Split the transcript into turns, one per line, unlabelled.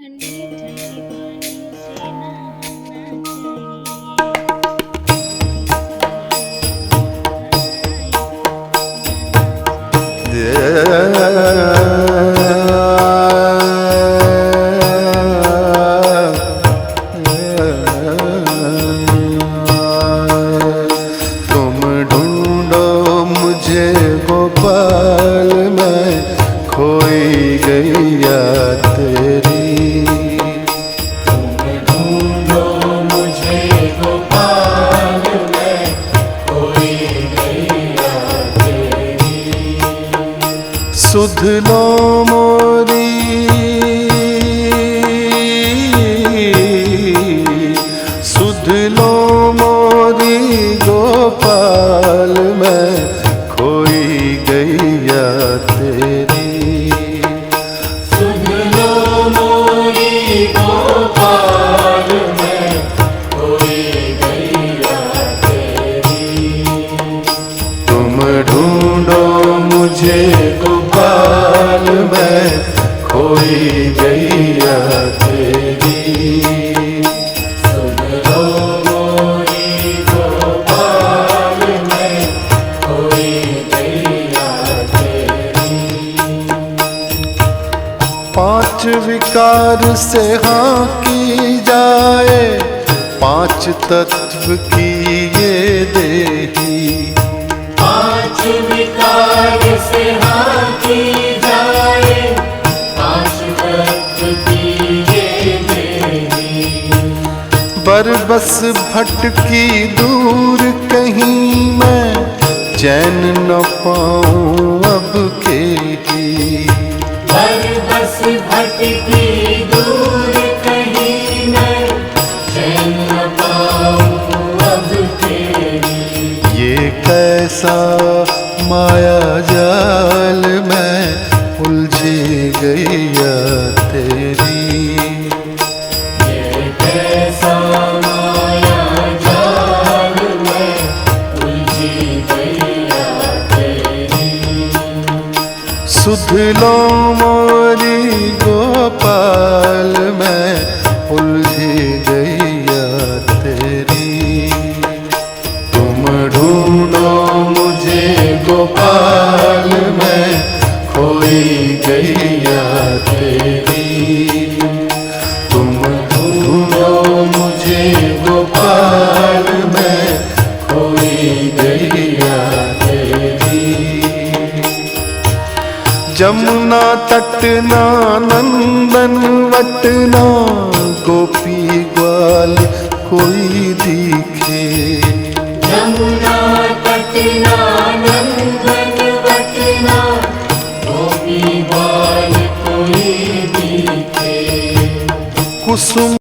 ठंडे ठंडे पानी से नहाना
तुम ढूंढो मुझे गोपाल मैं खोई गैया तेरी।
तुम ढूंढो मुझे गोपाल मैं खोई गैया तेरी।
सुध लो मोरी सुध लो मोरी गोपाल मैं खोई गैया तेरी।
सुध लो मोरी गोपाल मैं खोई गैया तेरी।
तुम ढूंढो मुझे गोपाल मैं खोई गैया तेरी।
सुध लो मोरी गोपाल मैं खोई गैया तेरी।
पांच विकार से हाँ की जाए, पांच तत्व की ये देही।
पांच विकार से हाँ की जाए, पांच तत्व की ये देही।
बरबस भटकी दूर कहीं मैं, चैन न पाऊं अब के ही।
बरबस भटकी दूर कहीं मैं, चैन न पाऊं अब तेरी।
ये कैसा माया जाल मैं उलझी गैया तेरी।
ये कैसा माया जाल मैं उलझी गैया तेरी।
सुध लो मोरी गोपाल मैं उलझी गैया तेरी। तुम ढूंढो मुझे गोपाल मैं खोई गैया तेरी। तुम ढूंढो मुझे गोपाल मैं खोई गैया तेरी। जमुना तटना नंदन वटना, गोपी ग्वाल कोई दिखे।
यमुना तटना नंदन वटना, गोपी बाल कोई दिखे।
कुसुम